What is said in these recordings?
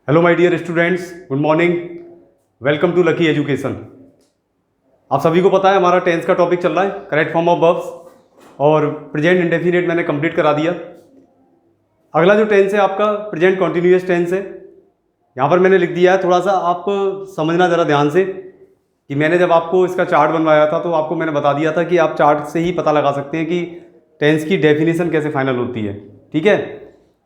Hello my dear students, good morning. Welcome to Lucky Education. आप सभी को पता है हमारा टेंस का टॉपिक चल रहा है करेक्ट फॉर्म ऑफ वर्ब्स, और प्रेजेंट इंडेफिनिट मैंने कंप्लीट करा दिया। अगला जो टेंस है आपका प्रेजेंट कॉन्टिन्यूअस टेंस है। यहाँ पर मैंने लिख दिया है, थोड़ा सा आप समझना ज़रा ध्यान से कि मैंने जब आपको इसका चार्ट बनवाया था तो आपको मैंने बता दिया था कि आप चार्ट से ही पता लगा सकते हैं कि टेंस की डेफिनेशन कैसे फाइनल होती है। ठीक है,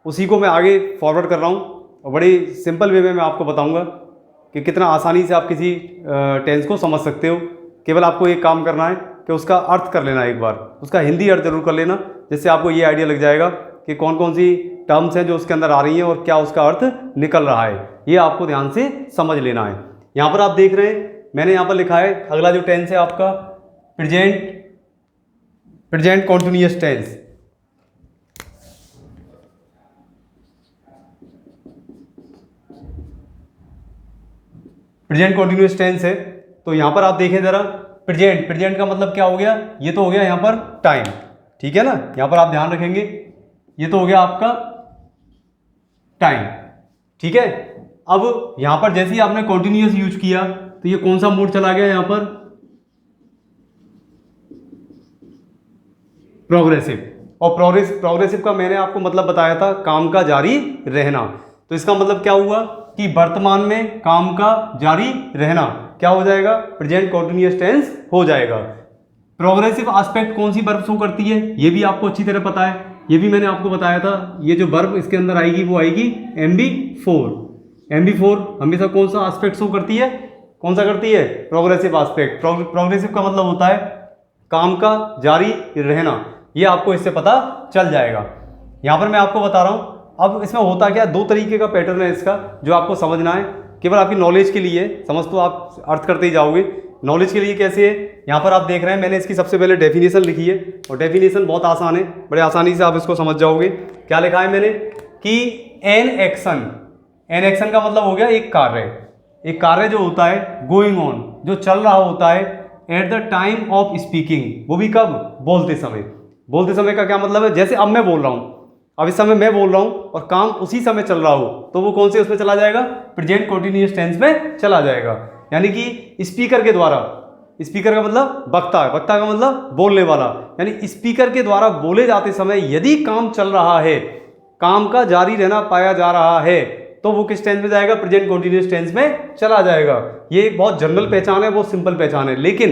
उसी को मैं आगे फॉरवर्ड कर रहा हूँ और बड़ी सिंपल वे में मैं आपको बताऊंगा कि कितना आसानी से आप किसी टेंस को समझ सकते हो। केवल आपको एक काम करना है कि उसका अर्थ कर लेना, एक बार उसका हिंदी अर्थ जरूर कर लेना, जिससे आपको ये आइडिया लग जाएगा कि कौन कौन सी टर्म्स हैं जो उसके अंदर आ रही हैं और क्या उसका अर्थ निकल रहा है। ये आपको ध्यान से समझ लेना है। यहाँ पर आप देख रहे हैं मैंने यहाँ पर लिखा है अगला जो टेंस है आपका present continuous tense. Present continuous tense है, तो यहां पर आप देखें जरा, प्रेजेंट का मतलब क्या हो गया, ये तो हो गया यहां पर टाइम। ठीक है ना, यहां पर आप ध्यान रखेंगे ये तो हो गया आपका टाइम। ठीक है, अब यहां पर जैसे ही आपने कॉन्टिन्यूअस यूज किया तो ये कौन सा मूड चला गया, यहां पर प्रोग्रेसिव। और प्रोग्रेसिव का मैंने आपको मतलब बताया था काम का जारी रहना। तो इसका मतलब क्या हुआ कि वर्तमान में काम का जारी रहना क्या हो जाएगा, प्रेजेंट कॉन्टिन्यूअस टेंस हो जाएगा। प्रोग्रेसिव एस्पेक्ट कौन सी वर्ब शो करती है ये भी आपको अच्छी तरह पता है, ये भी मैंने आपको बताया था। ये जो वर्ब इसके अंदर आएगी वो आएगी MB4 हमेशा कौन सा एस्पेक्ट शो करती है, कौन सा करती है, प्रोग्रेसिव एस्पेक्ट। प्रोग्रेसिव का मतलब होता है काम का जारी रहना, ये आपको इससे पता चल जाएगा। यहां पर मैं आपको बता रहा हूं अब इसमें होता क्या, दो तरीके का पैटर्न है इसका जो आपको समझना है, केवल आपकी नॉलेज के लिए। समझ तो आप अर्थ करते ही जाओगे, नॉलेज के लिए कैसे है। यहाँ पर आप देख रहे हैं मैंने इसकी सबसे पहले डेफिनेशन लिखी है, और डेफिनेशन बहुत आसान है, बड़े आसानी से आप इसको समझ जाओगे। क्या लिखा है मैंने कि एन एक्शन का मतलब हो गया एक कार्य जो होता है गोइंग ऑन, जो चल रहा होता है at the time of speaking, वो भी कब, बोलते समय का क्या मतलब है, जैसे अब मैं बोल रहा हूं, अब इस समय मैं बोल रहा हूं और काम उसी समय चल रहा हो तो वो कौन से उसमें चला जाएगा, प्रेजेंट कॉन्टिन्यूअस टेंस में चला जाएगा। यानी कि स्पीकर के द्वारा, स्पीकर का मतलब वक्ता है, वक्ता का मतलब बोलने वाला, यानी स्पीकर के द्वारा बोले जाते समय यदि काम चल रहा है, काम का जारी रहना पाया जा रहा है, तो वो किस टेंस में जाएगा, प्रेजेंट कॉन्टिन्यूअस टेंस में चला जाएगा। ये एक बहुत जनरल पहचान है, बहुत सिंपल पहचान है। लेकिन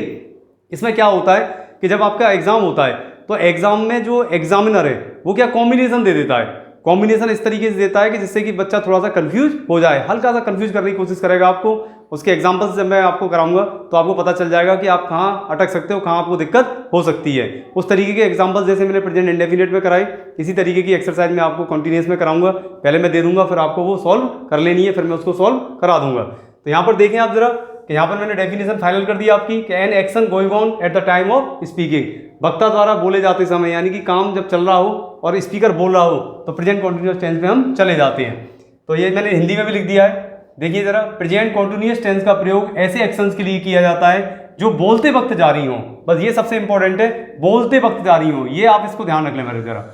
इसमें क्या होता है कि जब आपका एग्जाम होता है तो एग्जाम में जो एग्जामिनर है वो क्या कॉम्बिनेशन दे देता है, कॉम्बिनेशन इस तरीके से देता है कि जिससे कि बच्चा थोड़ा सा कंफ्यूज हो जाए, हल्का सा कंफ्यूज करने की कोशिश करेगा आपको। उसके एग्जांपल्स जब मैं आपको कराऊंगा तो आपको पता चल जाएगा कि आप कहाँ अटक सकते हो, कहाँ आपको दिक्कत हो सकती है। उस तरीके के एग्जांपल्स जैसे मैंने प्रेजेंट इंडेफिनिट में कराई, इसी तरीके की एक्सरसाइज में आपको कंटिन्यूअस में कराऊंगा। पहले मैं दे दूंगा, फिर आपको वो सॉल्व कर लेनी है, फिर मैं उसको सॉल्व करा दूंगा। तो यहाँ पर देखें आप जरा कि यहाँ पर मैंने डेफिनेशन फाइनल कर दिया आपकी कि an action going on at the time of speaking, वक्ता द्वारा बोले जाते समय, यानी कि काम जब चल रहा हो और स्पीकर बोल रहा हो तो प्रेजेंट कॉन्टिन्यूअस टेंस में हम चले जाते हैं। तो ये मैंने हिंदी में भी लिख दिया है, देखिए जरा, प्रेजेंट कॉन्टिन्यूअस टेंस का प्रयोग ऐसे एक्शंस के लिए किया जाता है जो बोलते वक्त जारी हो। बस ये सबसे इंपॉर्टेंट है, बोलते वक्त जारी हो, ये आप इसको ध्यान रख लें मेरे जरा,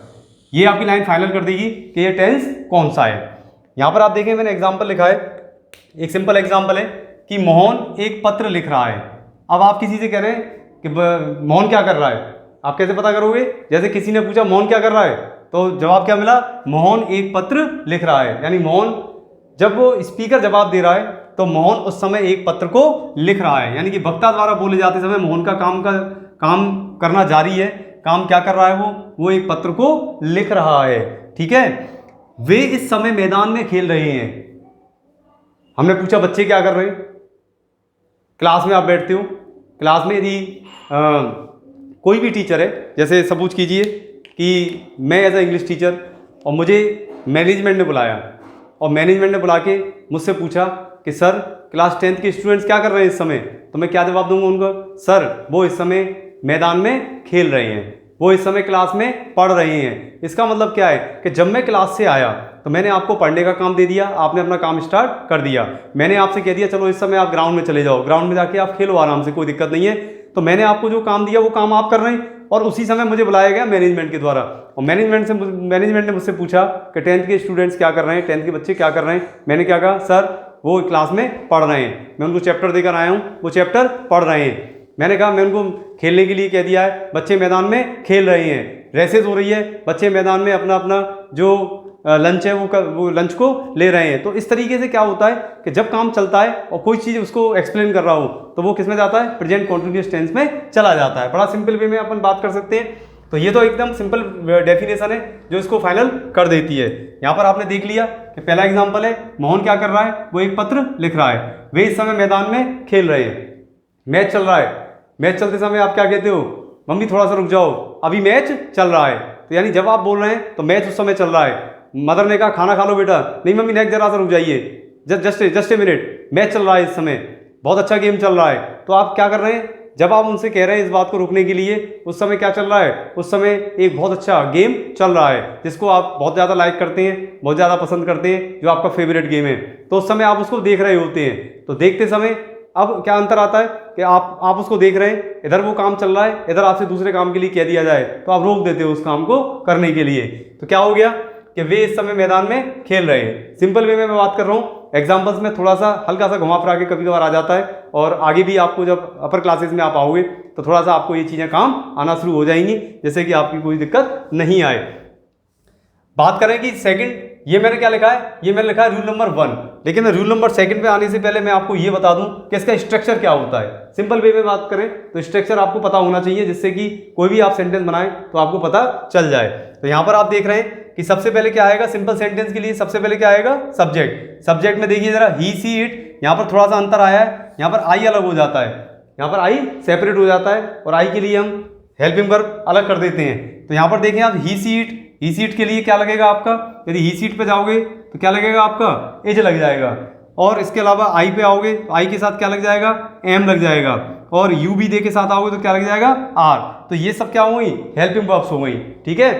ये आपकी लाइन फाइनल कर देगी कि ये टेंस कौन सा है। यहां पर आप देखें मैंने एग्जाम्पल लिखा है, एक सिंपल एग्जाम्पल है कि मोहन एक पत्र लिख रहा है। अब आप किसी से कह रहे हैं कि मोहन क्या कर रहा है, आप कैसे पता करोगे, जैसे किसी ने पूछा मोहन क्या कर रहा है तो जवाब क्या मिला, मोहन एक पत्र लिख रहा है। यानी मोहन, जब वो स्पीकर जवाब दे रहा है तो मोहन उस समय एक पत्र को लिख रहा है, यानी कि वक्ता द्वारा बोले जाते समय मोहन का काम करना जारी है। काम क्या कर रहा है, वो एक पत्र को लिख रहा है। ठीक है, वे इस समय मैदान में खेल रहे हैं। हमने पूछा बच्चे क्या कर रहे हैं, क्लास में आप बैठते हो, क्लास में यदि कोई भी टीचर है, जैसे सपोज कीजिए कि मैं एज ए इंग्लिश टीचर और मुझे मैनेजमेंट ने बुलाया और मैनेजमेंट ने बुला के मुझसे पूछा कि सर क्लास 10th के स्टूडेंट्स क्या कर रहे हैं इस समय, तो मैं क्या जवाब दूंगा उनको, सर वो इस समय मैदान में खेल रहे हैं, वो इस समय क्लास में पढ़ रहे हैं। इसका मतलब क्या है कि जब मैं क्लास से आया तो मैंने आपको पढ़ने का काम दे दिया, आपने अपना काम स्टार्ट कर दिया। मैंने आपसे कह दिया चलो इस समय आप ग्राउंड में चले जाओ, ग्राउंड में जाके आप खेलो आराम से, कोई दिक्कत नहीं है। तो मैंने आपको जो काम दिया वो काम आप कर रहे हैं, और उसी समय मुझे बुलाया गया मैनेजमेंट के द्वारा, और मैनेजमेंट ने मुझसे पूछा कि 10th के स्टूडेंट्स क्या कर रहे हैं, 10th के बच्चे क्या कर रहे हैं। मैंने क्या कहा, सर वो क्लास में पढ़ रहे हैं, मैं उनको चैप्टर देकर आया हूँ, वो चैप्टर पढ़ रहे हैं। मैंने कहा मैं उनको खेलने के लिए कह दिया है, बच्चे मैदान में खेल रहे हैं, रेसेस हो रही है, बच्चे मैदान में अपना अपना जो लंच है वो लंच को ले रहे हैं। तो इस तरीके से क्या होता है कि जब काम चलता है और कोई चीज़ उसको एक्सप्लेन कर रहा हो तो वो किस में जाता है, प्रेजेंट कॉन्टिन्यूअस टेंस में चला जाता है। बड़ा सिंपल वे में अपन बात कर सकते हैं। तो ये तो एकदम सिंपल डेफिनेशन है जो इसको फाइनल कर देती है। यहाँ पर आपने देख लिया कि पहला एग्जाम्पल है, मोहन क्या कर रहा है, वो एक पत्र लिख रहा है, वे इस समय मैदान में खेल रहे हैं, मैच चल रहा है। मैच चलते समय आप क्या कहते हो, मम्मी थोड़ा सा रुक जाओ, अभी मैच चल रहा है। तो यानी जब आप बोल रहे हैं तो मैच उस समय चल रहा है। मदर ने कहा खाना खा लो बेटा, नहीं मम्मी नेक्स्ट जरा सा रुक जाइए, जस्ट ए मिनट, मैच चल रहा है इस समय, बहुत अच्छा गेम चल रहा है। तो आप क्या कर रहे हैं, जब आप उनसे कह रहे हैं इस बात को रोकने के लिए, उस समय क्या चल रहा है, उस समय एक बहुत अच्छा गेम चल रहा है जिसको आप बहुत ज़्यादा लाइक करते हैं, बहुत ज़्यादा पसंद करते हैं, जो आपका फेवरेट गेम है। तो उस समय आप उसको देख रहे होते हैं। तो देखते समय अब क्या अंतर आता है कि आप उसको देख रहे हैं, इधर वो काम चल रहा है, इधर आपसे दूसरे काम के लिए कह दिया जाए तो आप रोक देते हो उस काम को करने के लिए। तो क्या हो गया कि वे इस समय मैदान में खेल रहे हैं। सिंपल वे में मैं बात कर रहा हूँ, एग्जाम्पल्स में थोड़ा सा हल्का सा घुमा फिरा के कभी कभार आ जाता है, और आगे भी आपको जब अपर क्लासेस में आप आओगे तो थोड़ा सा आपको ये चीज़ें काम आना शुरू हो जाएंगी, जैसे कि आपकी कोई दिक्कत नहीं आए। बात करें कि सेकंड, ये मैंने क्या लिखा है, ये मैंने लिखा है रूल नंबर 1, लेकिन मैं रूल नंबर 2 पे आने से पहले मैं आपको ये बता दूं कि इसका स्ट्रक्चर क्या होता है। सिंपल वे में बात करें तो स्ट्रक्चर आपको पता होना चाहिए, जिससे कि कोई भी आप सेंटेंस बनाएं तो आपको पता चल जाए। तो यहाँ पर आप देख रहे हैं कि सबसे पहले क्या आएगा, सिंपल सेंटेंस के लिए सबसे पहले क्या आएगा, सब्जेक्ट। सब्जेक्ट में देखिए जरा, ही सी इट, यहाँ पर थोड़ा सा अंतर आया है, यहाँ पर आई अलग हो जाता है, यहाँ पर आई सेपरेट हो जाता है, और आई के लिए हम हेल्पिंग वर्ब अलग कर देते हैं। तो यहाँ पर देखें आप, ही सी इट, ही सीट के लिए क्या लगेगा आपका, यदि ही सीट पे जाओगे तो क्या लगेगा आपका, एज लग जाएगा। और इसके अलावा आई पे आओगे तो आई के साथ क्या लग जाएगा, एम लग जाएगा। और यू भी दे के साथ आओगे तो क्या लग जाएगा, आर। तो ये सब क्या हो गई, हेल्पिंग वर्ब्स हो गई, ठीक है।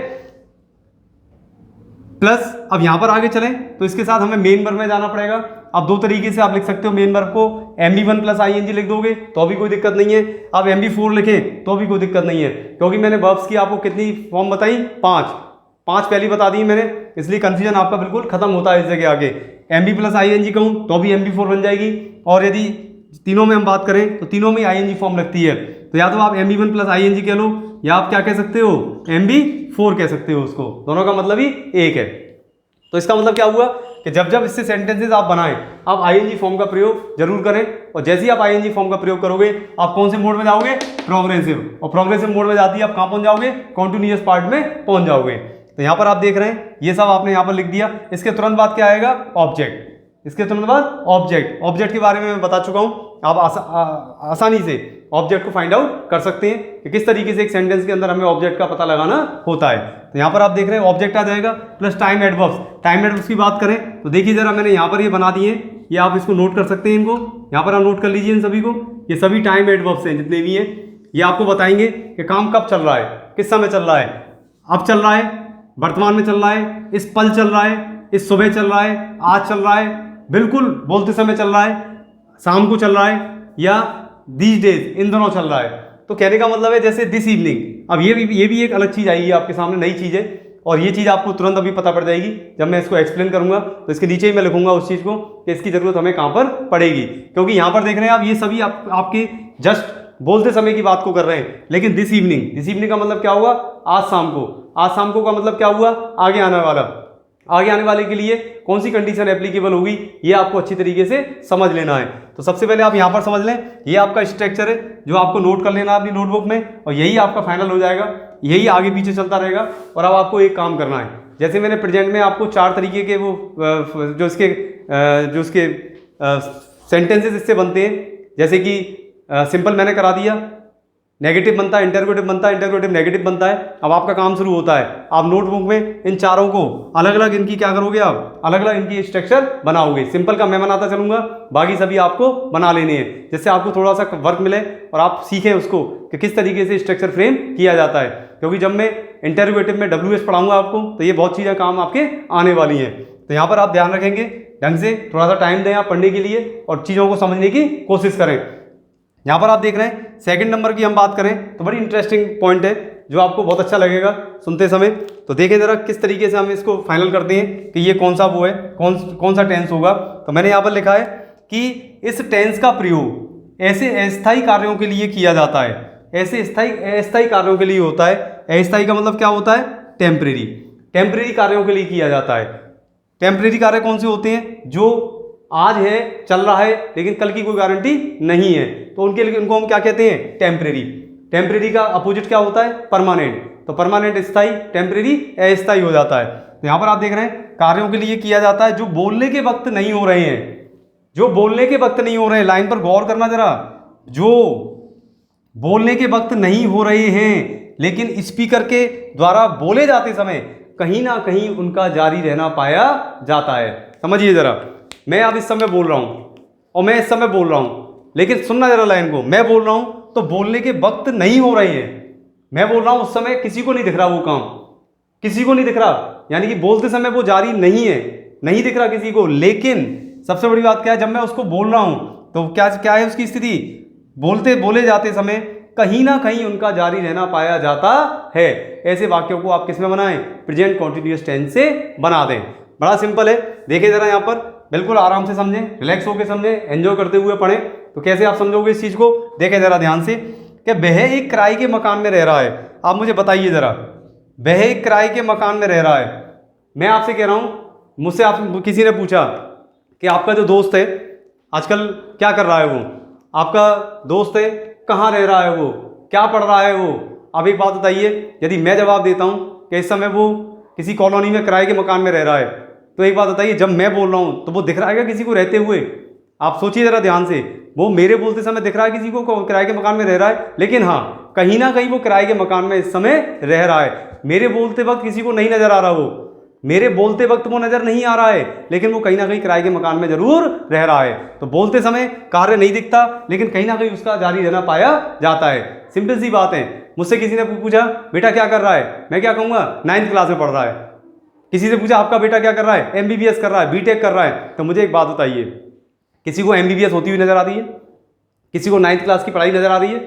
प्लस अब यहां पर आगे चलें तो इसके साथ हमें मेन वर्ब में जाना पड़ेगा। अब दो तरीके से आप लिख सकते हो मेन वर्ब को, MB1 प्लस ING लिख दोगे तो भी कोई दिक्कत नहीं है, आप MB4 लिखें तो भी कोई दिक्कत नहीं है, क्योंकि मैंने वर्ब्स की आपको कितनी फॉर्म बताई, 5 पहली बता दी मैंने, इसलिए कंफ्यूजन आपका बिल्कुल खत्म होता है इस जगह आगे। MB प्लस ING कहूँ तो भी MB4 बन जाएगी, और यदि तीनों में हम बात करें तो तीनों में ING फॉर्म लगती है। तो या तो आप MB1 प्लस ING कह लो, या आप क्या कह सकते हो, MB4 कह सकते हो उसको, दोनों का मतलब ही एक है। तो इसका मतलब क्या हुआ कि जब जब इससे सेंटेंसेस आप बनाएं, आप ING फॉर्म का प्रयोग जरूर करें, और जैसे ही आप ING फॉर्म का प्रयोग करोगे आप कौन से मोड में जाओगे, प्रोग्रेसिव, और प्रोग्रेसिव मोड में जाती है आप कहाँ पहुंच जाओगे, कॉन्टिन्यूअस पार्ट में पहुंच जाओगे। तो यहाँ पर आप देख रहे हैं ये सब आपने यहाँ पर लिख दिया। इसके तुरंत बाद क्या आएगा, ऑब्जेक्ट। इसके तुरंत बाद ऑब्जेक्ट। ऑब्जेक्ट के बारे में मैं बता चुका हूँ, आप आसानी से ऑब्जेक्ट को फाइंड आउट कर सकते हैं कि किस तरीके से एक सेंटेंस के अंदर हमें ऑब्जेक्ट का पता लगाना होता है। तो यहाँ पर आप देख रहे हैं ऑब्जेक्ट आ जाएगा, plus time adverbs. Time adverbs की बात करें तो देखिए जरा, मैंने यहाँ पर ये बना दिए, ये आप इसको नोट कर सकते हैं, इनको यहाँ पर आप नोट कर लीजिए इन सभी को। ये सभी टाइम एडवर्ब्स हैं जितने भी हैं, ये आपको बताएंगे कि काम कब चल रहा है, किस समय चल रहा है, अब चल रहा है, वर्तमान में चल रहा है, इस पल चल रहा है, इस सुबह चल रहा है, आज चल रहा है, बिल्कुल बोलते समय चल रहा है, शाम को चल रहा है, या दीज डेज, इन दोनों चल रहा है। तो कहने का मतलब है जैसे दिस इवनिंग। अब ये भी एक अलग चीज़ आई है आपके सामने, नई चीज़ है, और ये चीज़ आपको तुरंत अभी पता पड़ जाएगी जब मैं इसको एक्सप्लेन करूंगा। तो इसके नीचे ही मैं लिखूंगा उस चीज़ को कि इसकी ज़रूरत हमें कहाँ पर पड़ेगी, क्योंकि यहाँ पर देख रहे हैं आप, ये सभी आपके जस्ट बोलते समय की बात को कर रहे हैं। लेकिन दिस इवनिंग का मतलब क्या हुआ, आज शाम को। आज शाम को का मतलब क्या हुआ, आगे आने वाला। आगे आने वाले के लिए कौन सी कंडीशन एप्लीकेबल होगी, ये आपको अच्छी तरीके से समझ लेना है। तो सबसे पहले आप यहाँ पर समझ लें, ये आपका स्ट्रक्चर है जो आपको नोट कर लेना है अपनी नोटबुक में, और यही आपका फाइनल हो जाएगा, यही आगे पीछे चलता रहेगा। और अब आपको एक काम करना है, जैसे मैंने प्रेजेंट में आपको 4 तरीके के वो जो उसके सेंटेंसेस इससे बनते हैं, जैसे कि सिंपल मैंने करा दिया, नेगेटिव बनता है, इंटरोगेटिव बनता है, इंटरोगेटिव नेगेटिव बनता है। अब आपका काम शुरू होता है, आप नोटबुक में इन चारों को अलग अलग इनकी क्या करोगे, आप अलग अलग इनकी स्ट्रक्चर बनाओगे। सिंपल का मैं बनाता चलूंगा, बाकी सभी आपको बना लेने हैं, जिससे आपको थोड़ा सा वर्क मिले और आप सीखें उसको कि किस तरीके से स्ट्रक्चर फ्रेम किया जाता है। क्योंकि जब मैं इंटरोगेटिव में WS पढ़ाऊंगा आपको, तो ये बहुत चीज़ें काम आपके आने वाली हैं। तो यहाँ पर आप ध्यान रखेंगे ढंग से, थोड़ा सा टाइम दें आप पढ़ने के लिए और चीज़ों को समझने की कोशिश करें। यहाँ पर आप देख रहे हैं सेकंड नंबर की हम बात करें तो बड़ी इंटरेस्टिंग पॉइंट है। जो आपको बहुत अच्छा लगेगा सुनते समय। तो देखें ज़रा किस तरीके से हम इसको फाइनल करते हैं कि ये कौन सा वो है, कौन सा टेंस होगा। तो मैंने यहाँ पर लिखा है कि इस टेंस का प्रयोग ऐसे अस्थायी कार्यों के लिए किया जाता है, ऐसे अस्थायी कार्यों के लिए होता है। अस्थायी का मतलब क्या होता है? टेम्परेरी कार्यों के लिए किया जाता है। टेम्परेरी कार्य कौन से होते हैं? जो आज है, चल रहा है, लेकिन कल की कोई गारंटी नहीं है, तो उनके लिए उनको हम क्या कहते हैं? टेम्परेरी। टेम्परेरी का अपोजिट क्या होता है? परमानेंट। तो परमानेंट स्थायी, टेम्परेरी अस्थायी हो जाता है। तो यहाँ पर आप देख रहे हैं कार्यों के लिए किया जाता है जो बोलने के वक्त नहीं हो रहे हैं, जो बोलने के वक्त नहीं हो रहे हैं। लाइन पर गौर करना जरा, जो बोलने के वक्त नहीं हो रहे हैं लेकिन स्पीकर के द्वारा बोले जाते समय कहीं ना कहीं उनका जारी रहना पाया जाता है। समझिए जरा, मैं अब इस समय बोल रहा हूं और मैं इस समय बोल रहा हूं, लेकिन सुनना जरा लाइन को, मैं बोल रहा हूं तो बोलने के वक्त नहीं हो रहे हैं। मैं बोल रहा हूं उस समय किसी को नहीं दिख रहा, वो काम किसी को नहीं दिख रहा, यानी कि बोलते समय वो जारी नहीं है, नहीं दिख रहा किसी को। लेकिन सबसे बड़ी बात क्या है, जब मैं उसको बोल रहा हूं तो क्या है उसकी स्थिति? बोले जाते समय कहीं ना कहीं उनका जारी रहना पाया जाता है। ऐसे वाक्यों को आप किस में बनाएं? प्रेजेंट कॉन्टिन्यूअस टेंस से बना दें। बड़ा सिंपल है, देखिए जरा यहाँ पर, बिल्कुल आराम से समझें, रिलैक्स होकर समझें, एंजॉय करते हुए पढ़ें। तो कैसे आप समझोगे इस चीज़ को? देखें जरा ध्यान से कि वह एक किराए के मकान में रह रहा है। आप मुझे बताइए जरा, वह एक किराए के मकान में रह रहा है। मैं आपसे कह रहा हूँ, मुझसे आप किसी ने पूछा कि आपका जो दोस्त है आजकल क्या कर रहा है, वो आपका दोस्त है, कहाँ रह रहा है, वो क्या पढ़ रहा है वो? अब एक बात बताइए, यदि मैं जवाब देता हूँ कि इस समय वो किसी कॉलोनी में किराए के मकान में रह रहा है, तो एक बात बताइए, जब मैं बोल रहा हूँ तो वो दिख रहा है क्या किसी को रहते हुए? आप सोचिए जरा ध्यान से, वो मेरे बोलते समय दिख रहा है किसी को किराए के मकान में रह रहा है, लेकिन हाँ कहीं ना कहीं वो किराए के मकान में इस समय रह रहा है। मेरे बोलते वक्त किसी को नहीं नजर आ रहा, वो मेरे बोलते वक्त वो नजर नहीं आ रहा है, लेकिन वो कहीं ना कहीं किराए के मकान में जरूर रह रहा है। तो बोलते समय कार्य नहीं दिखता, लेकिन कहीं ना कहीं उसका जारी रहना पाया जाता है। सिंपल सी बात है। मुझसे किसी ने पूछा बेटा क्या कर रहा है, मैं क्या कहूँगा? 9th क्लास में पढ़ रहा है। किसी से पूछा आपका बेटा क्या कर रहा है? MBBS कर रहा है, BTech कर रहा है। तो मुझे एक बात बताइए, किसी को MBBS होती हुई नजर आ रही है? किसी को 9th क्लास की पढ़ाई नजर आ रही है?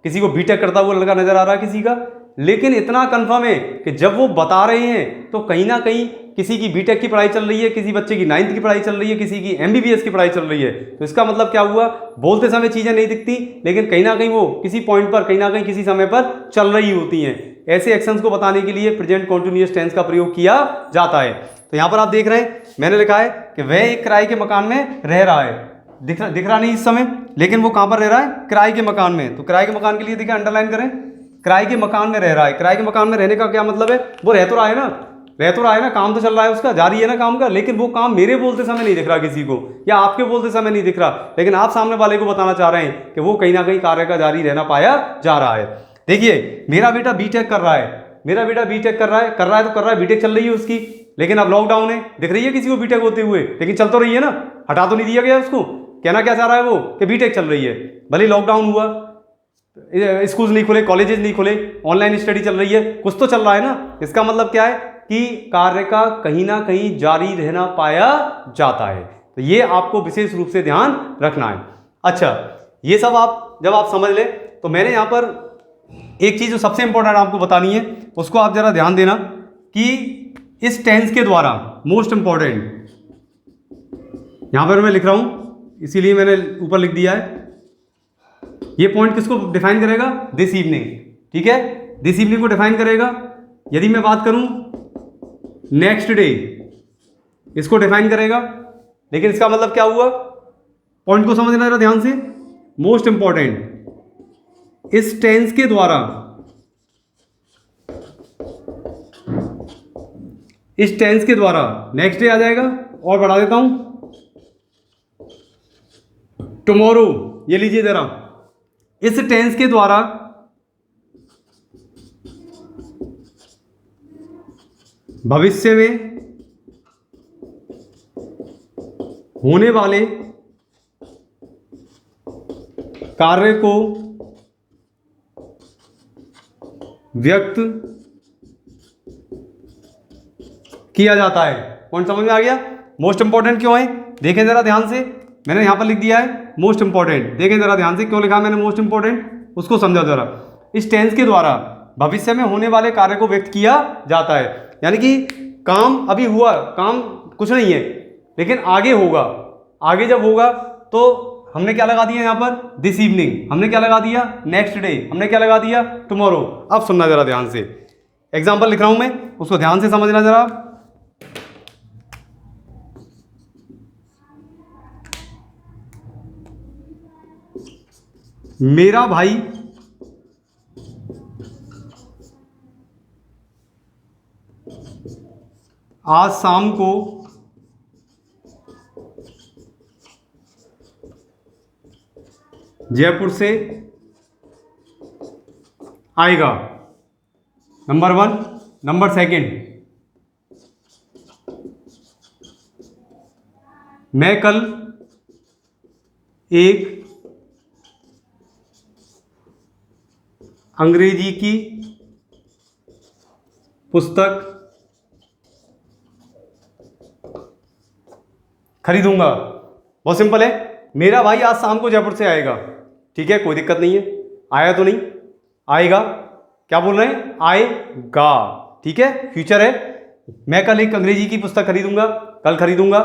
किसी को BTech करता हुआ लड़का नजर आ रहा है किसी का? लेकिन इतना कंफर्म है कि जब वो बता रहे हैं तो कहीं ना कहीं किसी की BTech की पढ़ाई चल रही है, किसी बच्चे की 9th की पढ़ाई चल रही है, किसी की MBBS की पढ़ाई चल रही है। तो इसका मतलब क्या हुआ? बोलते समय चीजें नहीं दिखती, लेकिन कहीं ना कहीं वो किसी पॉइंट पर, कहीं ना कहीं किसी समय पर चल रही होती हैं। ऐसे एक्शंस को बताने के लिए प्रेजेंट कॉन्टिन्यूअस टेंस का प्रयोग किया जाता है। तो यहाँ पर आप देख रहे हैं, मैंने लिखा है कि वह एक किराए के मकान में रह रहा है। दिख रहा नहीं इस समय, लेकिन वो कहाँ पर रह रहा है? किराए के मकान में। तो किराए के मकान के लिए देखिए अंडरलाइन करें, किराए के मकान में रह रहा है। किराए के मकान में रहने का क्या मतलब है? वो रह तो रहा है ना, काम तो चल रहा है उसका, जारी है ना काम का, लेकिन वो काम मेरे बोलते समय नहीं दिख रहा किसी को, या आपके बोलते समय नहीं दिख रहा, लेकिन आप सामने वाले को बताना चाह रहे हैं कि वो कहीं ना कहीं कार्य का जारी रहना पाया जा रहा है। देखिए मेरा बेटा BTech कर रहा है, कर रहा है, BTech चल रही है उसकी, लेकिन अब लॉकडाउन है, दिख रही है किसी को BTech होते हुए? लेकिन चल तो रही है ना, हटा तो नहीं दिया गया उसको। कहना क्या चाह रहा है वो? कि BTech चल रही है, भले लॉकडाउन हुआ, स्कूल नहीं खुले, कॉलेजेस नहीं खुले, ऑनलाइन स्टडी चल रही है, कुछ तो चल रहा है ना। इसका मतलब क्या है कि कार्य का कहीं ना कहीं जारी रहना पाया जाता है। तो ये आपको विशेष रूप से ध्यान रखना है। अच्छा, ये सब आप जब आप समझ ले, तो मैंने यहाँ पर एक चीज जो सबसे इंपॉर्टेंट आपको बतानी है, उसको आप जरा ध्यान देना कि इस टेंस के द्वारा मोस्ट इंपॉर्टेंट, यहां पर मैं लिख रहा हूं इसीलिए मैंने ऊपर लिख दिया है, ये पॉइंट किसको डिफाइन करेगा? This evening. ठीक है, दिस इवनिंग को डिफाइन करेगा। यदि मैं बात करूं नेक्स्ट डे, इसको डिफाइन करेगा। लेकिन इसका मतलब क्या हुआ? पॉइंट को समझना जरा ध्यान से, मोस्ट इंपॉर्टेंट, इस टेंस के द्वारा, इस टेंस के द्वारा नेक्स्ट डे आ जाएगा, और बढ़ा देता हूं टुमारो। ये लीजिए जरा, इस टेंस के द्वारा भविष्य में होने वाले कार्य को व्यक्त किया जाता है। पॉइंट समझ में आ गया? मोस्ट इंपॉर्टेंट क्यों है देखें जरा ध्यान से, मैंने यहां पर लिख दिया है मोस्ट इंपॉर्टेंट। देखें जरा ध्यान से क्यों लिखा मैंने मोस्ट इंपॉर्टेंट, उसको समझा जरा। इस टेंस के द्वारा भविष्य में होने वाले कार्य को व्यक्त किया जाता है। यानी कि काम अभी हुआ, काम कुछ नहीं है, लेकिन आगे होगा। आगे जब होगा तो हमने क्या लगा दिया यहाँ पर, दिस इवनिंग। हमने क्या लगा दिया, नेक्स्ट डे। हमने क्या लगा दिया, टुमारो। अब सुनना जरा ध्यान से, एग्जाम्पल लिख रहा हूं मैं, उसको ध्यान से समझना जरा। मेरा भाई आज शाम को जयपुर से आएगा, नंबर 1। नंबर 2, मैं कल एक अंग्रेजी की पुस्तक खरीदूंगा। बहुत सिंपल है, मेरा भाई आज शाम को जयपुर से आएगा, ठीक है, कोई दिक्कत नहीं है। आया तो नहीं, आएगा। क्या बोल रहे हैं, आएगा, ठीक है, फ्यूचर है। मैं कल एक अंग्रेजी की पुस्तक खरीदूंगा, कल खरीदूंगा।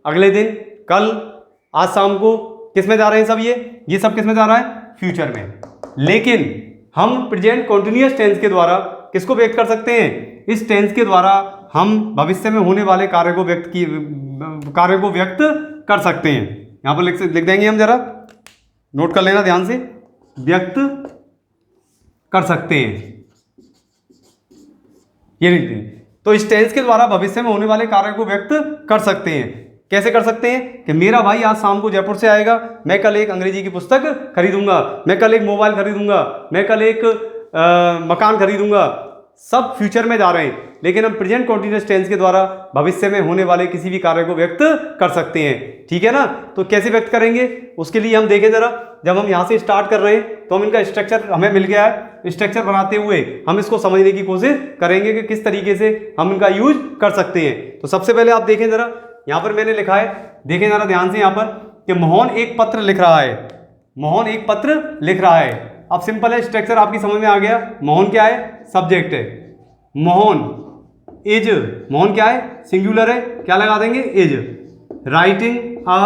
अगले दिन, कल, आज शाम को, किस में जा रहे हैं सब ये सब किस में जा रहा है, फ्यूचर में। लेकिन हम प्रेजेंट कॉन्टिन्यूअस टेंस के द्वारा किसको व्यक्त कर सकते हैं, इस टेंस के द्वारा हम भविष्य में होने वाले कार्य को व्यक्त कर सकते हैं। यहां पर लिख देंगे हम, जरा नोट कर लेना ध्यान से, व्यक्त कर सकते हैं, ये लिख दें। तो इस टेंस के द्वारा भविष्य में होने वाले कार्य को व्यक्त कर सकते हैं। कैसे कर सकते हैं कि मेरा भाई आज शाम को जयपुर से आएगा, मैं कल एक अंग्रेजी की पुस्तक खरीदूंगा, मैं कल एक मोबाइल खरीदूंगा, मैं कल एक मकान खरीदूंगा। सब फ्यूचर में जा रहे हैं, लेकिन हम प्रेजेंट कॉन्टिन्यूअस टेंस के द्वारा भविष्य में होने वाले किसी भी कार्य को व्यक्त कर सकते हैं, ठीक है ना। तो कैसे व्यक्त करेंगे, उसके लिए हम देखें जरा। जब हम यहाँ से स्टार्ट कर रहे हैं तो हम इनका स्ट्रक्चर हमें मिल गया है। स्ट्रक्चर बनाते हुए हम इसको समझने की कोशिश करेंगे कि किस तरीके से हम इनका यूज कर सकते हैं। तो सबसे पहले आप देखें जरा, यहाँ पर मैंने लिखा है, देखें जरा ध्यान से यहाँ पर, कि मोहन एक पत्र लिख रहा है। मोहन एक पत्र लिख रहा है। अब सिंपल है, स्ट्रक्चर आपकी समझ में आ गया। मोहन क्या है, सब्जेक्ट है। मोहन इज, मोहन क्या है, सिंगुलर है, क्या लगा देंगे, इज राइटिंग अ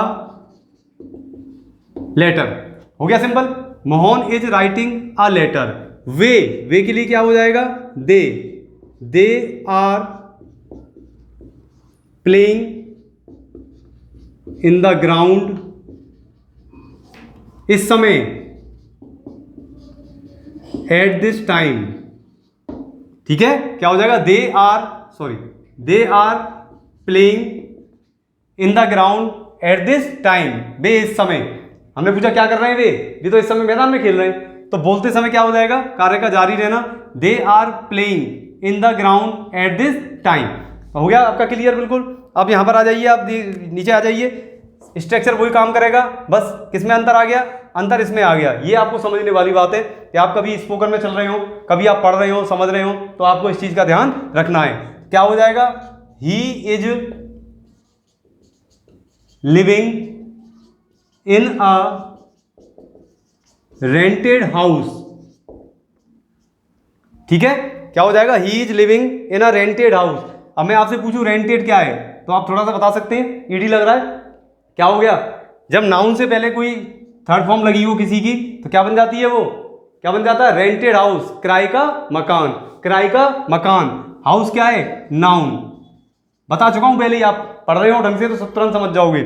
लेटर। हो गया simple, Mohan is writing a letter. वे के लिए क्या हो जाएगा, they are playing in the ground. इस समय, एट दिस टाइम, ठीक है, क्या हो जाएगा, they are playing in the ground at this time. वे इस समय, हमने पूछा क्या कर रहे हैं वे तो इस समय मैदान में खेल रहे हैं, तो बोलते समय क्या हो जाएगा, कार्य का जारी रहना, they are playing in the ground at this time. हो गया आपका क्लियर बिल्कुल। अब यहां पर आ जाइए, आप नीचे आ जाइए, स्ट्रक्चर वही काम करेगा, बस किसमें अंतर आ गया, अंतर इसमें आ गया। ये आपको समझने वाली बात है कि आप कभी स्पोकन में चल रहे हो, कभी आप पढ़ रहे हो, समझ रहे हो, तो आपको इस चीज का ध्यान रखना है। क्या हो जाएगा, he is living in a rented house. ठीक है, क्या हो जाएगा, he is living in a rented house. अब मैं आपसे पूछूं रेंटेड क्या है, तो आप थोड़ा सा बता सकते हैं, ईडी लग रहा है, क्या हो गया, जब नाउन से पहले कोई थर्ड फॉर्म लगी हो किसी की, तो क्या बन जाती है, वो क्या बन जाता है, रेंटेड हाउस, किराए का मकान। किराए का मकान, हाउस क्या है, नाउन। बता चुका हूं पहले ही, आप पढ़ रहे हो ढंग से तो सब तुरंत समझ जाओगे।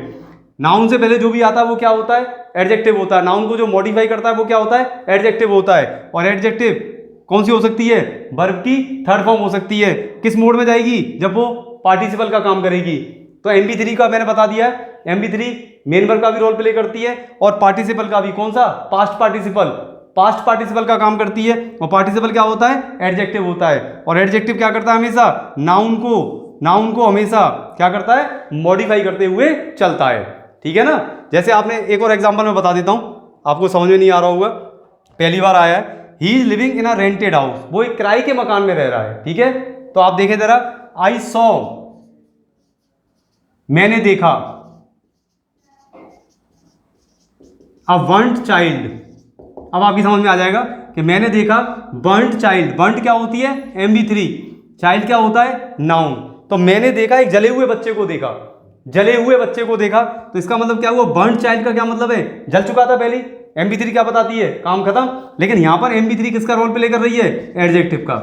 नाउन से पहले जो भी आता है वो क्या होता है, एडजेक्टिव होता है। नाउन को जो मॉडिफाई करता है वो क्या होता है, एडजेक्टिव होता है। और एडजेक्टिव कौन सी हो सकती है, वर्ब की थर्ड फॉर्म हो सकती है। किस मोड में जाएगी, जब वो पार्टिसिपल का काम करेगी। तो MB3 का मैंने बता दिया है, MB3 मेन वर्ब का भी रोल प्ले करती है और पार्टिसिपल का भी। कौन सा, पास्ट पार्टिसिपल, पास्ट पार्टिसिपल का काम करती है। और पार्टिसिपल क्या होता है, एडजेक्टिव होता है। और एडजेक्टिव क्या करता है, हमेशा नाउन को हमेशा क्या करता है, मॉडिफाई करते हुए चलता है। ठीक है ना। जैसे आपने एक और एग्जांपल में बता देता हूं, आपको समझ में नहीं आ रहा होगा, पहली बार आया है। He is living in a rented house, वो एक किराए के मकान में रह रहा है। ठीक है, तो आप देखें जरा, आई सॉ, मैंने देखा, अ वंट चाइल्ड। अब आपकी समझ में आ जाएगा कि मैंने देखा बर्न्ड चाइल्ड, बर्न्ड क्या होती है MB3, चाइल्ड क्या होता है नाउन। तो मैंने देखा एक जले हुए बच्चे को देखा, जले हुए बच्चे को देखा, तो इसका मतलब क्या हुआ, बर्न्ड चाइल्ड का क्या मतलब है, जल चुका था पहले। MB3 क्या बताती है, काम खत्म। लेकिन यहां पर MB3 किसका रोल प्ले कर रही है, एडजेक्टिव का।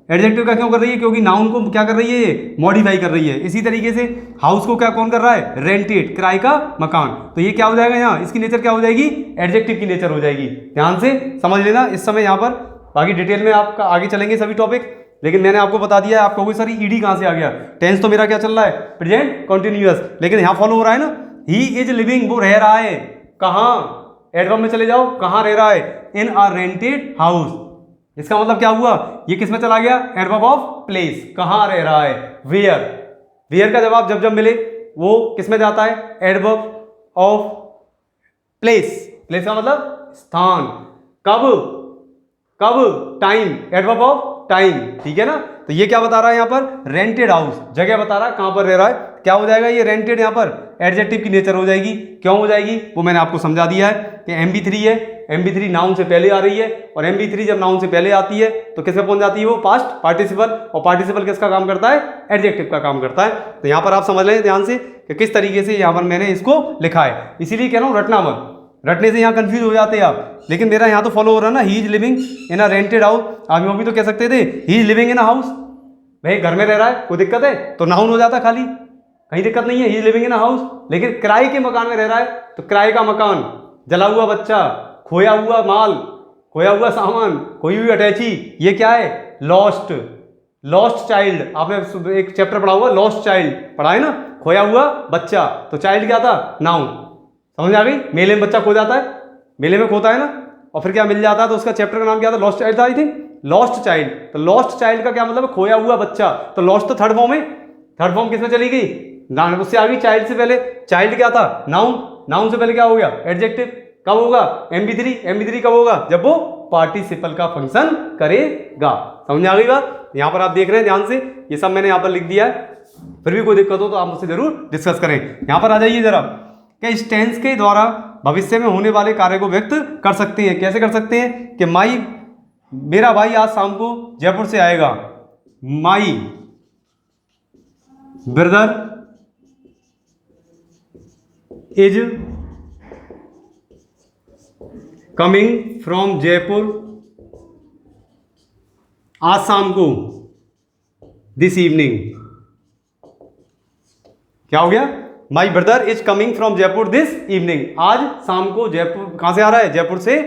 एडजेक्टिव का क्यों कर रही है, क्योंकि नाउन को क्या कर रही है, ये मॉडिफाई कर रही है। इसी तरीके से हाउस को क्या कौन कर रहा है, रेंटेड, किराए का मकान। तो ये क्या हो जाएगा यहाँ, इसकी नेचर क्या हो जाएगी, एडजेक्टिव की नेचर हो जाएगी। ध्यान से समझ लेना इस समय यहाँ पर, बाकी डिटेल में आपका आगे चलेंगे सभी टॉपिक। लेकिन मैंने आपको बता दिया है, आप कहोगे सर ईडी कहाँ से आ गया, टेंस तो मेरा क्या चल रहा है, प्रेजेंट कंटिन्यूअस, लेकिन यहाँ फॉलो हो रहा है ना, ही इज लिविंग, वो रह रहा है कहाँ, एडवर्ब में चले जाओ, कहाँ रह रहा है, इन अ रेंटेड हाउस। इसका मतलब क्या हुआ, ये किस में चला गया, एडवर्ब ऑफ प्लेस, कहाँ रह रहा है, वेयर। वेयर का जवाब जब जब मिले वो किस में जाता है, एडवर्ब ऑफ प्लेस। प्लेस का मतलब स्थान, कब, कब, टाइम, एडवर्ब ऑफ टाइम, ठीक है ना। तो ये क्या बता रहा है यहाँ पर, रेंटेड हाउस, जगह बता रहा है कहां पर रह रहा है, क्या हो जाएगा ये रेंटेड, यहाँ पर एडजेक्टिव की नेचर हो जाएगी। क्यों हो जाएगी वो मैंने आपको समझा दिया है कि MB3 है, MB3 नाउन से पहले आ रही है, और MB3 जब नाउन से पहले आती है तो किस में पहुंच जाती है वो, पास्ट पार्टिसिपल, और पार्टिसिपल किसका काम करता है, एडजेक्टिव का काम करता है। तो यहाँ पर आप समझ लें ध्यान से कि किस तरीके से यहाँ पर मैंने इसको लिखा है। इसीलिए कह रहा हूँ रटना मत, रटने से यहाँ कंफ्यूज हो जाते हैं आप। लेकिन मेरा यहाँ तो फॉलो हो रहा है ना, he is living in a rented house. आप वो भी तो कह सकते थे he is living in a house, भाई घर में रह रहा है, कोई दिक्कत है, तो नाउन हो जाता खाली, कहीं दिक्कत नहीं है, he is living in a house. लेकिन किराए के मकान में रह रहा है, तो किराए का मकान, जला हुआ बच्चा, खोया हुआ माल, खोया हुआ सामान, खोई हुई अटैची, ये क्या है, लॉस्ट, लॉस्ट चाइल्ड। आपने एक चैप्टर पढ़ा हुआ लॉस्ट चाइल्ड, पढ़ा है ना, खोया हुआ बच्चा, तो चाइल्ड क्या था, नाउन। समझ आ गई, मेले में बच्चा खो जाता है, मेले में खोता है ना, और फिर क्या मिल जाता है, तो उसका चैप्टर का नाम क्या था, लॉस्ट चाइल्ड था आई थिंक, लॉस्ट चाइल्ड। तो लॉस्ट चाइल्ड का क्या मतलब, खोया हुआ बच्चा। तो लॉस्ट तो थर्ड फॉर्म है, थर्ड फॉर्म किसमें चली गई, उससे आ गई चाइल्ड से पहले। चाइल्ड क्या था, नाउन, नाउन से पहले क्या हो गया, एडजेक्टिव। कब होगा, MB3, MB3 कब होगा, जब वो पार्टिसिपल का फंक्शन करेगा। समझ आ गई बात, यहां पर आप देख रहे हैं ध्यान से, ये सब मैंने यहां पर लिख दिया है। फिर भी कोई दिक्कत हो तो आप मुझसे जरूर डिस्कस करें। यहां पर आ जाइए जरा, क्या इस टेंस के द्वारा भविष्य में होने वाले कार्य को व्यक्त कर सकते हैं। कैसे कर सकते हैं कि माई, मेरा भाई आज शाम को जयपुर से आएगा, my brother is coming from Jaipur आज शाम को, दिस इवनिंग। क्या हो गया, my brother is coming from Jaipur this evening, आज शाम को जयपुर, कहां से आ रहा है, जयपुर से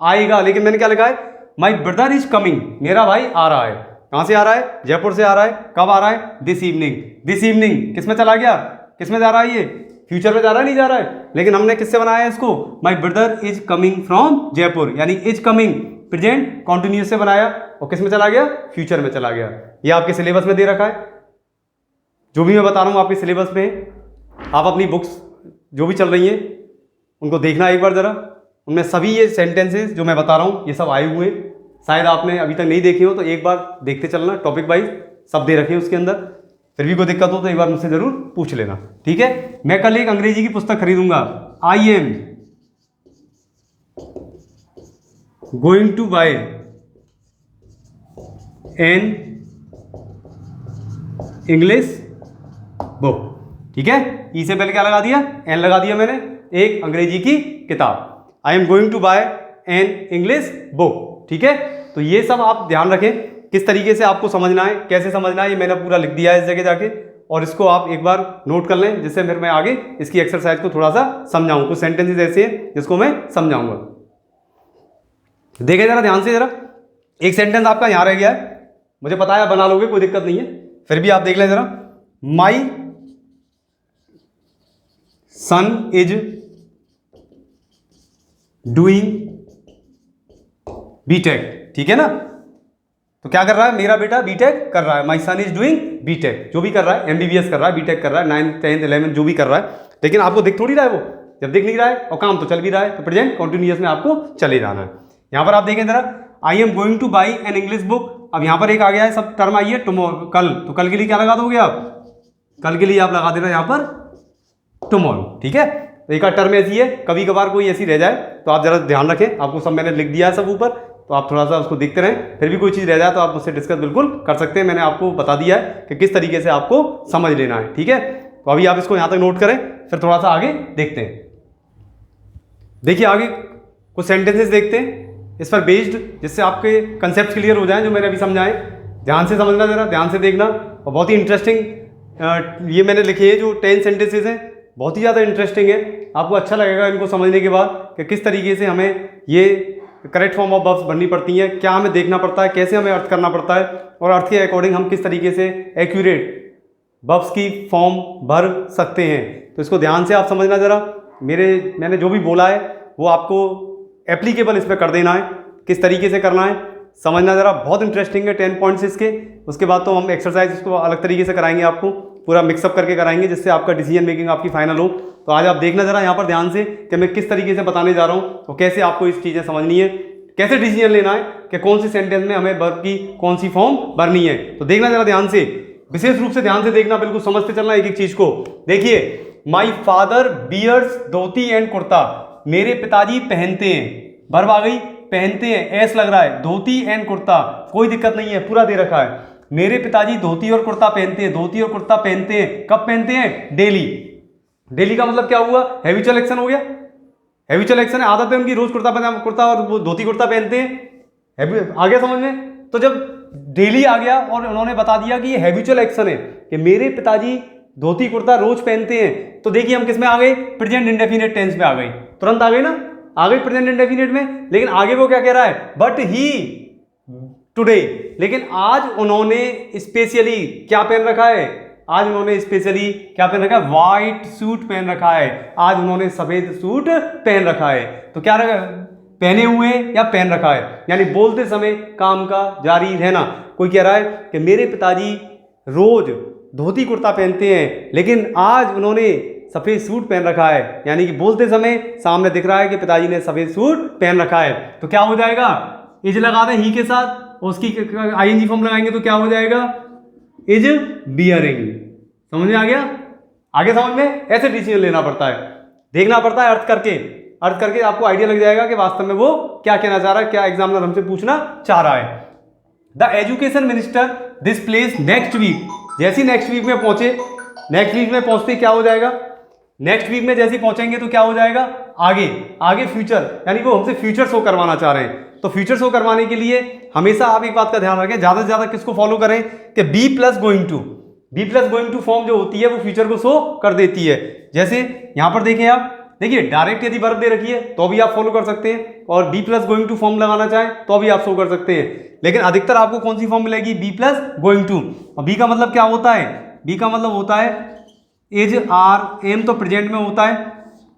आएगा। लेकिन मैंने क्या लिखा है, माई ब्रदर इज कमिंग, मेरा भाई आ रहा है, कहां से आ रहा है, जयपुर से आ रहा है। कब आ रहा है, दिस इवनिंग। दिस इवनिंग किस में चला गया, किस में जा रहा है, ये फ्यूचर में जा रहा है, नहीं जा रहा है। लेकिन हमने किससे बनाया है इसको, my brother is coming from Jaipur, यानी इज कमिंग प्रेजेंट कॉन्टिन्यूअस से बनाया, और किस में चला गया, फ्यूचर में चला गया। ये आपके सिलेबस में दे रखा है, जो भी मैं बता रहा हूं आपके सिलेबस में। आप अपनी बुक्स जो भी चल रही हैं उनको देखना एक बार ज़रा, उनमें सभी ये सेंटेंसेस जो मैं बता रहा हूँ ये सब आए हुए हैं। शायद आपने अभी तक नहीं देखे हो तो एक बार देखते चलना, टॉपिक वाइज सब दे रखे हैं उसके अंदर। फिर भी कोई दिक्कत हो तो एक बार मुझसे ज़रूर पूछ लेना, ठीक है। मैं कल एक अंग्रेजी की पुस्तक खरीदूंगा, I am going to buy an English book, ठीक है। ई से पहले क्या लगा दिया, एन लगा दिया मैंने, एक अंग्रेजी की किताब। I am going to buy an English book, ठीक है। तो ये सब आप ध्यान रखें किस तरीके से आपको समझना है, कैसे समझना है, ये मैंने पूरा लिख दिया है इस जगह जाके, और इसको आप एक बार नोट कर लें, जिससे फिर मैं आगे इसकी एक्सरसाइज को थोड़ा सा समझाऊं। कुछ सेंटेंसेस ऐसे हैं जिसको मैं समझाऊंगा। देखें जरा ध्यान से, जरा एक सेंटेंस आपका यहां रह गया है, मुझे पता है आप बना लोगे, कोई दिक्कत नहीं है, फिर भी आप देख लें जरा। माई सन इज डूइंग बीटेक, ठीक है ना। तो क्या कर रहा है, मेरा बेटा बीटेक कर रहा है, माई सन इज डूइंग बीटेक, जो भी कर रहा है, MBBS कर रहा है, बीटेक कर रहा है, 9th 10th 11th जो भी कर रहा है। लेकिन आपको दिख थोड़ी रहा है वो, जब दिख नहीं रहा है और काम तो चल भी रहा है, तो प्रेजेंट कॉन्टिन्यूअस में आपको चले जाना है। यहां पर आप देखें जरा, आई am going two by N English book. अब यहां पर एक आ गया है, सब टर्म आई है टुमारो, कल, तो कल के लिए क्या लगा दोगे आप, कल के लिए आप लगा देना यहां पर टुमारो, ठीक है। तो एक टर्म ऐसी है, कभी कभार कोई ऐसी रह जाए तो आप जरा ध्यान रखें, आपको सब मैंने लिख दिया है सब ऊपर, तो आप थोड़ा सा उसको देखते रहें, फिर भी कोई चीज़ रह जाए तो आप मुझसे डिस्कस बिल्कुल कर सकते हैं। मैंने आपको बता दिया है कि किस तरीके से आपको समझ लेना है, ठीक है। तो अभी आप इसको यहाँ तक नोट करें, फिर थोड़ा सा आगे देखते हैं। देखिए आगे कुछ सेंटेंसेस देखते हैं इस पर बेस्ड, जिससे आपके कंसेप्ट क्लियर हो जाएं जो मैंने अभी समझाए। ध्यान से समझना, जरा ध्यान से देखना। और बहुत ही इंटरेस्टिंग ये मैंने लिखे हैं जो 10 सेंटेंसेस हैं, बहुत ही ज़्यादा इंटरेस्टिंग है। आपको अच्छा लगेगा इनको समझने के बाद कि किस तरीके से हमें ये करेक्ट फॉर्म ऑफ वर्ब्स भरनी पड़ती हैं, क्या हमें देखना पड़ता है, कैसे हमें अर्थ करना पड़ता है, और अर्थ के अकॉर्डिंग हम किस तरीके से एक्यूरेट वर्ब्स की फॉर्म भर सकते हैं। तो इसको ध्यान से आप समझना जरा। मैंने जो भी बोला है वो आपको एप्लीकेबल इस पर कर देना है, किस तरीके से करना है समझना जरा। बहुत इंटरेस्टिंग है 10 पॉइंट्स इसके। उसके बाद तो हम एक्सरसाइज इसको अलग तरीके से कराएंगे, आपको पूरा मिक्सअप करके कराएंगे, जिससे आपका डिसीजन मेकिंग आपकी फाइनल हो। तो आज आप देखना जरा यहाँ पर ध्यान से कि मैं किस तरीके से बताने जा रहा हूँ और कैसे आपको इस चीज़ें समझनी है, कैसे डिसीजन लेना है कि कौन सी सेंटेंस में हमें वर्ब की कौन सी फॉर्म भरनी है। तो देखना जरा ध्यान से, विशेष रूप से ध्यान से देखना, बिल्कुल समझते चलना एक एक चीज को। देखिए, my father bears dhoti and kurta, मेरे पिताजी पहनते हैं, वर्ब आ गई, पहनते हैं, एस लग रहा है, धोती एंड कुर्ता, कोई दिक्कत नहीं है, पूरा दे रखा है। मेरे पिताजी धोती और कुर्ता पहनते हैं, धोती और कुर्ता पहनते हैं, कब पहनते हैं? डेली। डेली का मतलब क्या हुआ? हैबिचुअल एक्शन हो गया। हैबिचुअल एक्शन है, आदत है उनकी, रोज कुर्ता और वो धोती कुर्ता पहनते हैं। आ गया समझ में? तो जब डेली आ गया और उन्होंने बता दिया कि ये हैबिचुअल एक्शन है कि मेरे पिताजी धोती कुर्ता रोज पहनते हैं, तो देखिए हम किस में आ गए? प्रेजेंट इंडेफिनिट टेंस में आ गए, तुरंत आ गई ना, आ गई प्रेजेंट इंडेफिनिट में। लेकिन आगे वो क्या कह रहा है? बट ही टुडे, लेकिन आज उन्होंने स्पेशली क्या पहन रखा है? आज उन्होंने स्पेशली क्या पहन रखा है? व्हाइट सूट पहन रखा है, आज उन्होंने सफेद सूट पहन रखा है। तो क्या रखा? पहने हुए या पहन रखा है, यानी बोलते समय काम का जारी रहना। कोई कह रहा है कि मेरे पिताजी रोज धोती कुर्ता पहनते हैं, लेकिन आज उन्होंने सफेद सूट पहन रखा है, यानी कि बोलते समय सामने दिख रहा है कि पिताजी ने सफेद सूट पहन रखा है। तो क्या हो जाएगा? इज लगा दें ही के साथ, उसकी आईएनजी फॉर्म लगाएंगे तो क्या हो जाएगा? Is bearing. समझ में आ गया? आगे समझ में? ऐसे डिसीजन लेना पड़ता है, देखना पड़ता है अर्थ करके आपको आइडिया लग जाएगा कि वास्तव में वो क्या कहना चाह रहा है, क्या एग्जामिनर हमसे पूछना चाह रहा है। The education minister this place next week, जैसे नेक्स्ट वीक में पहुंचे, नेक्स्ट वीक में पहुंचते क्या हो जाएगा? नेक्स्ट वीक में जैसे पहुंचेंगे तो क्या हो जाएगा? आगे फ्यूचर, यानी वो हमसे फ्यूचर शो करवाना चाह रहे हैं। तो फ्यूचर शो करवाने के लिए हमेशा आप एक बात का ध्यान रखें, ज्यादा से ज्यादा किसको फॉलो करें कि be plus going to form जो होती है वो फ्यूचर को शो कर देती है। जैसे यहां पर देखें आप, देखिए डायरेक्ट यदि वर्ब दे रखी है तो भी आप फॉलो कर सकते हैं, और be plus going to form लगाना चाहें तो भी आप शो कर सकते हैं। लेकिन अधिकतर आपको कौन सी फॉर्म मिलेगी? Be plus going to. और बी का मतलब क्या होता है? बी का मतलब होता है इज, आर, एम तो प्रेजेंट में होता है,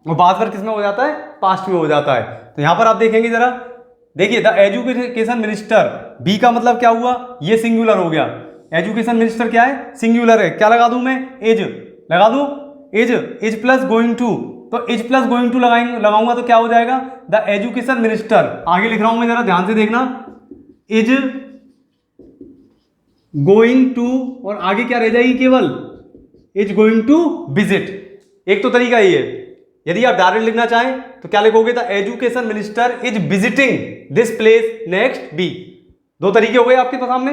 और बाद बार किस में हो जाता है? पास्ट में हो जाता है। तो यहां पर आप देखेंगे जरा, देखिए द एजुकेशन मिनिस्टर, बी का मतलब क्या हुआ? ये सिंगुलर हो गया। एजुकेशन मिनिस्टर क्या है? सिंगुलर है। क्या लगा दूं मैं? एज लगा दूं, इज प्लस गोइंग टू। तो इज प्लस गोइंग टू लगाऊंगा तो क्या हो जाएगा? The education minister. आगे लिख रहा हूं मैं, जरा ध्यान से देखना, इज गोइंग टू, और आगे क्या रह जाएगी? केवल इज गोइंग टू विजिट। एक तो तरीका ये है, यदि आप डायरेक्ट लिखना चाहें तो क्या लिखोगे? The education minister is visiting this place next week. दो तरीके हो गए आपके सामने,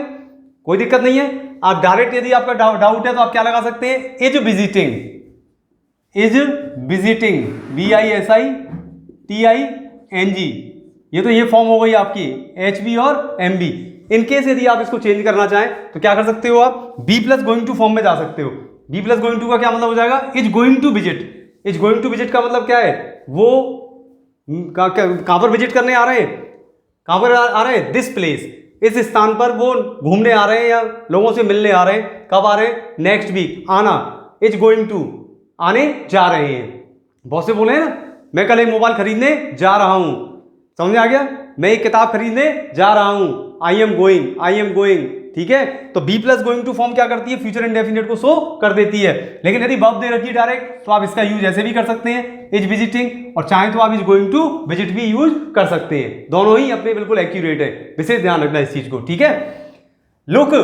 कोई दिक्कत नहीं है। आप डायरेक्ट यदि आपका डाउट है तो आप क्या लगा सकते हैं? Is visiting, VISITING। ये तो ये फॉर्म हो गई आपकी HB और MB। इनकेस यदि आप इसको चेंज करना चाहें तो क्या कर सकते हो? आप be plus going to form में जा सकते हो। बी प्लस गोइंग टू का क्या मतलब हो जाएगा? Is going to visit. Is going to visit का मतलब क्या है? वो कहां पर विजिट करने आ रहे हैं? कहां पर आ रहे हैं? दिस प्लेस, इस स्थान पर वो घूमने आ रहे हैं या लोगों से मिलने आ रहे हैं। कब आ रहे हैं? Next week. आना, इज गोइंग टू, आने जा रहे हैं। बहुत से बोले हैं ना, मैं कल एक मोबाइल खरीदने जा रहा हूं, समझ में आ गया? मैं एक किताब खरीदने जा रहा हूं, आई एम गोइंग। ठीक है, तो be plus going to form क्या करती है? फ्यूचर इंडेफिनिट को शो कर देती है। लेकिन यदि वर्ब दे रखी है डायरेक्ट तो आप इसका यूज ऐसे भी कर सकते हैं, इज विजिटिंग, और चाहे तो आप इज गोइंग टू विजिट भी यूज कर सकते हैं। दोनों ही अपने बिल्कुल एक्यूरेट है, विशेष ध्यान रखना इस चीज को। ठीक है, लुक,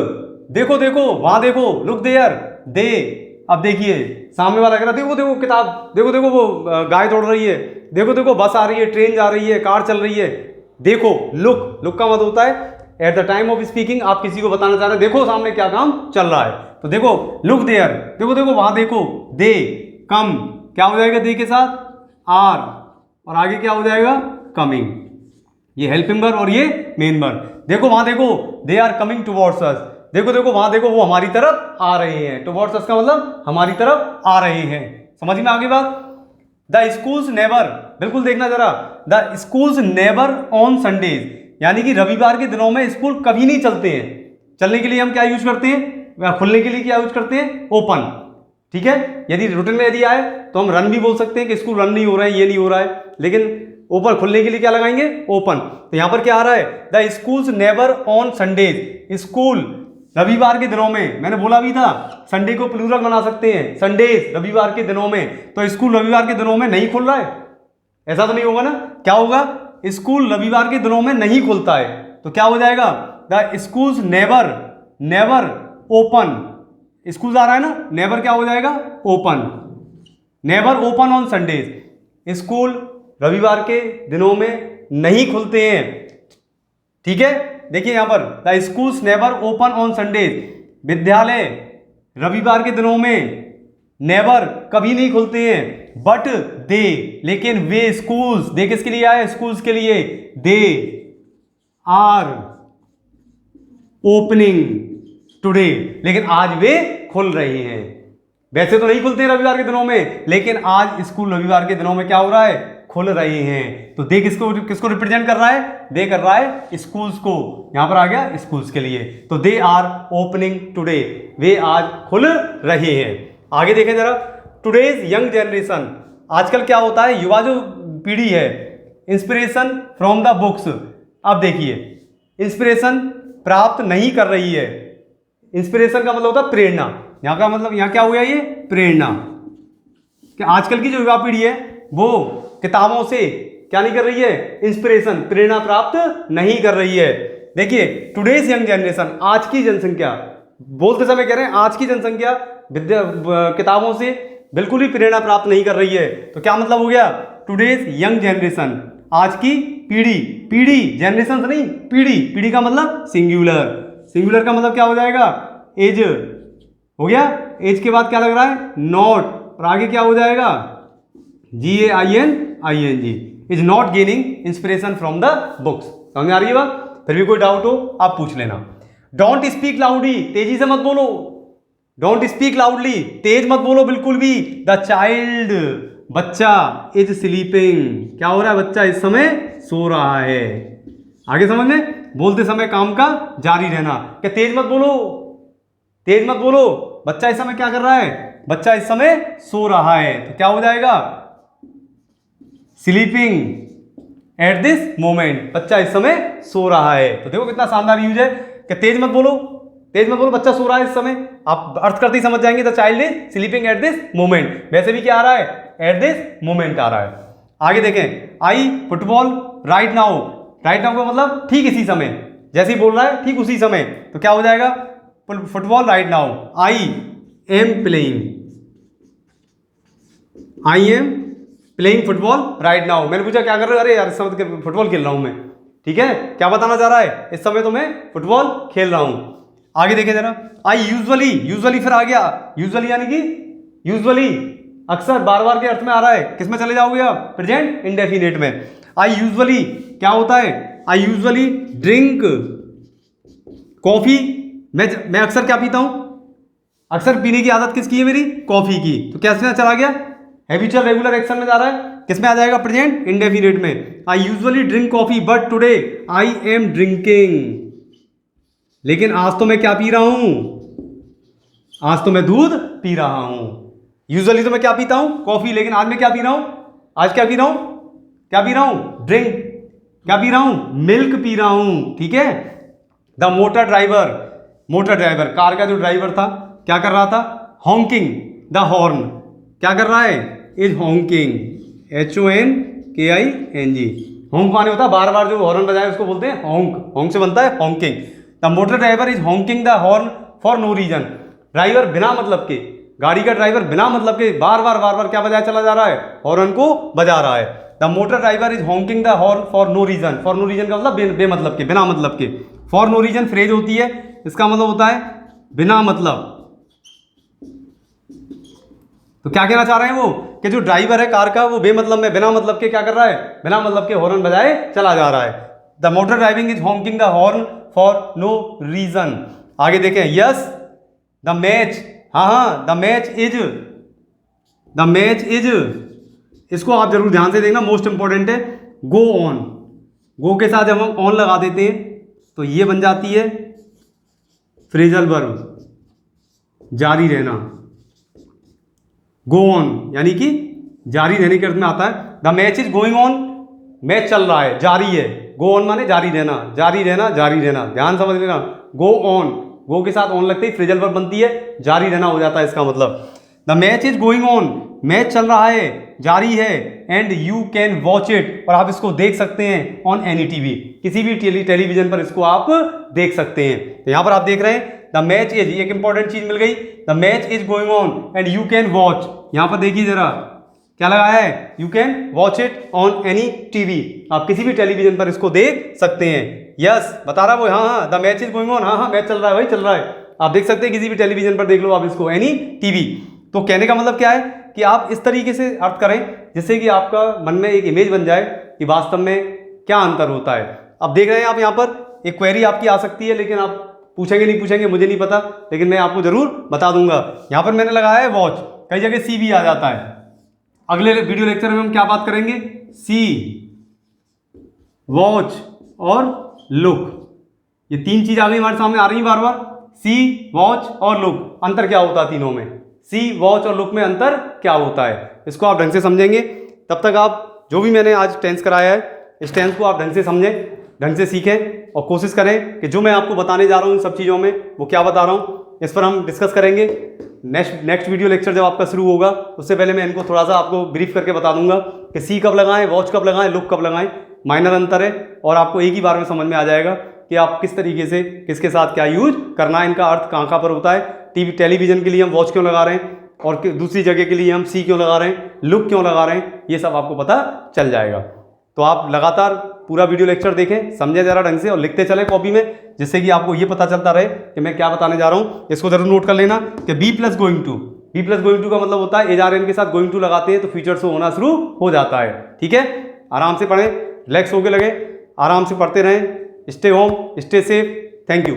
देखो, वहां देखो, लुक देयर, दे। अब देखिए सामने वाला कह रहा, देखो किताब, देखो वो गाय दौड़ रही है, देखो बस आ रही है, ट्रेन जा रही है, कार चल रही है। देखो, लुक, लुक का मतलब होता है at the time of speaking, आप किसी को बताना चाह रहे हैं देखो सामने क्या काम चल रहा है, तो देखो लुक देयर, देखो देखो वहां देखो, दे कम क्या हो जाएगा दे के साथ आर, और आगे क्या हो जाएगा कमिंग, ये हेल्पिंग वर्ब और ये मेन वर्ब। देखो वहां देखो, they are coming towards us, देखो देखो वहां देखो वो हमारी तरफ आ रहे हैं, टुवर्ड्स अस का मतलब हमारी तरफ आ रहे हैं। समझ में आगे बात। द स्कूल्स नेवर, बिल्कुल देखना जरा, the schools never on Sundays, यानी कि रविवार के दिनों में स्कूल कभी नहीं चलते हैं। चलने के लिए हम क्या यूज करते हैं, खुलने के लिए क्या यूज करते हैं, ओपन। ठीक है, यदि रूटीन में यदि आए तो हम रन भी बोल सकते हैं कि स्कूल रन नहीं हो रहा है, ये नहीं हो रहा है, लेकिन ऊपर खुलने के लिए क्या लगाएंगे, ओपन। तो यहां पर क्या आ रहा है, the schools never on Sundays, school रविवार के दिनों में, मैंने बोला भी था संडे को प्लूरल बना सकते हैं, संडेज रविवार के दिनों में, तो स्कूल रविवार के दिनों में नहीं खुल रहा है, ऐसा तो नहीं होगा ना। क्या होगा, स्कूल रविवार के दिनों में नहीं खुलता है, तो क्या हो जाएगा, the schools never, never open, school आ रहा है ना, नेवर क्या हो जाएगा, open, never open on Sundays, school रविवार के दिनों में नहीं खुलते हैं। ठीक है, देखिए यहां पर the schools never open on Sundays, विद्यालय रविवार के दिनों में नेवर कभी नहीं खुलते हैं, बट दे, लेकिन वे स्कूल्स, दे किसके लिए आए, स्कूल्स के लिए, दे आर ओपनिंग टुडे, लेकिन आज वे खुल रहे हैं। वैसे तो नहीं खुलते रविवार के दिनों में, लेकिन आज स्कूल रविवार के दिनों में क्या हो रहा है, खुल रहे हैं। तो दे किसको किसको रिप्रेजेंट कर रहा है, दे कर रहा है स्कूल्स को, यहां पर आ गया स्कूल्स के लिए, तो दे आर ओपनिंग टुडे, वे आज खुल रहे हैं। आगे देखें जरा, टुडेज यंग जनरेशन, आजकल क्या होता है, युवा जो पीढ़ी है, इंस्पिरेशन फ्रॉम द बुक्स, अब देखिए इंस्पिरेशन प्राप्त नहीं कर रही है, इंस्पिरेशन का मतलब होता है प्रेरणा, यहां का मतलब यहां क्या हो गया, ये प्रेरणा, कि आजकल की जो युवा पीढ़ी है वो किताबों से क्या नहीं कर रही है, इंस्पिरेशन प्रेरणा प्राप्त नहीं कर रही है। देखिए टुडेज यंग जनरेशन, आज की जनसंख्या, बोलते समय कह रहे हैं आज की जनसंख्या किताबों से बिल्कुल भी प्रेरणा प्राप्त नहीं कर रही है, तो क्या मतलब हो गया, टुडेज यंग जनरेशन, आज की पीढ़ी, पीढ़ी जनरेशन नहीं, पीढ़ी, पीढ़ी का मतलब सिंगुलर, सिंगुलर का मतलब क्या हो जाएगा, एज हो गया, एज के बाद क्या लग रहा है, नॉट, और आगे क्या हो जाएगा, GAINING, is not gaining inspiration from the books. समझ में आ रही है बात, फिर भी कोई डाउट हो आप पूछ लेना। डोंट स्पीक लाउडली, तेजी से मत बोलो, डोंट स्पीक लाउडली, तेज मत बोलो बिल्कुल भी। द चाइल्ड, बच्चा, इज स्लीपिंग, क्या हो रहा है, बच्चा इस समय सो रहा है। आगे समझ में, बोलते समय काम का जारी रहना, क्या तेज मत बोलो, तेज मत बोलो, बच्चा इस समय क्या कर रहा है, बच्चा इस समय सो रहा है, तो क्या हो जाएगा, स्लीपिंग एट दिस मोमेंट, बच्चा इस समय सो रहा है। तो देखो कितना शानदार यूज है, कि तेज मत बोलो, तेज मत बोलो, बच्चा सो रहा है इस समय, आप अर्थ करते ही समझ जाएंगे, the child is sleeping at this moment, वैसे भी क्या आ रहा है, एट दिस मोमेंट आ रहा है। आगे देखें, I football right now, right now का मतलब ठीक इसी समय, जैसे ही बोल रहा है ठीक उसी समय, तो क्या हो जाएगा, football right now, I am playing, I am playing football right now. मैंने पूछा क्या कर रहे हो, अरे यार इस समय फुटबॉल खेल रहा हूं मैं, ठीक है, क्या बताना चाह रहा है, इस समय तो मैं फुटबॉल खेल रहा हूं। आगे देखें जरा, आई यूजुअली, यूजुअली फिर आ गया, यूजुअली यानी कि यूजुअली अक्सर बार बार के अर्थ में आ रहा है, किसमें चले जाओगे आप, प्रेजेंट इंडेफिनिट में। आई यूजुअली क्या होता है, आई यूजुअली ड्रिंक कॉफी, मैं अक्सर क्या पीता हूं, अक्सर पीने की आदत किसकी है मेरी, कॉफी की, तो क्या इसमें चला गया, हैबिचुअल रेगुलर एक्शन में जा रहा है, किसमें आ जाएगा, प्रेजेंट इंडेफिनिट में। I usually drink coffee but today I am drinking, लेकिन आज तो मैं क्या पी रहा हूं, आज तो मैं दूध पी रहा हूं। यूजुअली तो मैं क्या पीता हूं, कॉफी, लेकिन आज मैं क्या पी रहा हूं, आज क्या पी रहा हूं, क्या पी रहा हूं, ड्रिंक, क्या पी रहा हूं, मिल्क पी रहा हूं। ठीक है, the motor driver, motor driver car का जो ड्राइवर था क्या कर रहा था, हॉन्किंग द हॉर्न, क्या कर रहा है, इज हॉन्किंग, HONKING, हॉन्क माने होता है बार बार जो हॉर्न बजाए उसको बोलते हैं हॉन्क, हॉन्क से बनता है honking. The motor driver is honking the horn for no reason, driver बिना मतलब के गाड़ी का ड्राइवर बिना मतलब के बार बार क्या बजाया चला जा रहा है, हॉर्न को बजा रहा है। The motor driver is honking the horn for no reason. For no reason का मतलब बेमतलब के, बिना मतलब के। फॉर नो रीजन फ्रेज होती है, इसका मतलब होता है बिना मतलब। तो क्या कहना चाह रहे हैं वो कि जो ड्राइवर है कार का वो बेमतलब में, बिना मतलब के क्या कर रहा है, बिना मतलब के हॉर्न बजाए चला जा रहा है। The motor driving is honking the horn for no reason. आगे देखें, यस द मैच, हाँ द मैच इज, इसको आप जरूर ध्यान से देखना, मोस्ट इंपॉर्टेंट है। गो ऑन, गो के साथ जब हम ऑन लगा देते हैं तो ये बन जाती है फ्रेजल वर्ब, जारी रहना। गो ऑन यानी कि जारी रहने के अर्थ में आता है। The match is going on, match चल रहा है, जारी है। गो ऑन माने जारी रहना, जारी रहना, जारी रहना, ध्यान समझ लेना। गो ऑन, गो के साथ ऑन लगते ही फ्रेजल वर्ब बनती है, जारी रहना हो जाता है इसका मतलब। The match is going on, match चल रहा है, जारी है। And you can watch it, और आप इसको देख सकते हैं ऑन एनी टीवी, किसी भी टेलीविजन पर इसको आप देख सकते हैं। तो यहां पर आप देख रहे हैं द मैच इज, एक इंपॉर्टेंट चीज मिल गई, the match is going on and you can watch. यहां पर देखिए जरा क्या लगाया है, you can watch it on any TV, आप किसी भी टेलीविजन पर इसको देख सकते हैं। यस बता रहा वो, हाँ the match is going on, हाँ मैच चल रहा है भाई, चल रहा है, आप देख सकते हैं किसी भी टेलीविजन पर, देख लो आप इसको, एनी टीवी। तो कहने का मतलब क्या है कि आप इस तरीके से अर्थ करें जिससे कि आपका मन में एक इमेज बन जाए कि वास्तव में क्या अंतर होता है। अब देख रहे हैं आप यहाँ पर एक क्वेरी आपकी आ सकती है, लेकिन आप पूछेंगे नहीं पूछेंगे मुझे नहीं पता, लेकिन मैं आपको जरूर बता दूंगा। यहाँ पर मैंने लगाया है वॉच, कई जगह सी भी आ जाता है। अगले वीडियो लेक्चर में हम क्या बात करेंगे, सी, वॉच और लुक, ये तीन चीज आगे हमारे सामने आ रही है बार बार। सी, वॉच और लुक, अंतर क्या होता है तीनों में, सी, वॉच और लुक में अंतर क्या होता है, इसको आप ढंग से समझेंगे। तब तक आप जो भी मैंने आज टेंस कराया है, इस टेंस को आप ढंग से समझें, ढंग से सीखें और कोशिश करें कि जो मैं आपको बताने जा रहा हूँ इन सब चीज़ों में, वो क्या बता रहा हूँ इस पर हम डिस्कस करेंगे। नेक्स्ट वीडियो लेक्चर जब आपका शुरू होगा उससे पहले मैं इनको थोड़ा सा आपको ब्रीफ करके बता दूंगा कि सी कब लगाएं, वॉच कब लगाएं, लुक कब लगाएं, माइनर अंतर है, और आपको एक ही बार में समझ में आ जाएगा कि आप किस तरीके से किसके साथ क्या यूज करना है, इनका अर्थ कहाँ पर होता है। टेलीविजन के लिए हम वॉच क्यों लगा रहे हैं और दूसरी जगह के लिए हम सी क्यों लगा रहे हैं, लुक क्यों लगा रहे हैं, ये सब आपको पता चल जाएगा। तो आप लगातार पूरा वीडियो लेक्चर देखें, समझें जरा ढंग से और लिखते चलें कॉपी में, जिससे कि आपको ये पता चलता रहे कि मैं क्या बताने जा रहा हूँ। इसको जरूर नोट कर लेना कि बी प्लस गोइंग टू का मतलब होता है एज आर एन के साथ गोइंग टू लगाते हैं तो फ्यूचर शो होना शुरू हो जाता है। ठीक है, आराम से पढ़ें, रिलैक्स होके लगे, आराम से पढ़ते रहें। Stay home, stay safe, thank you.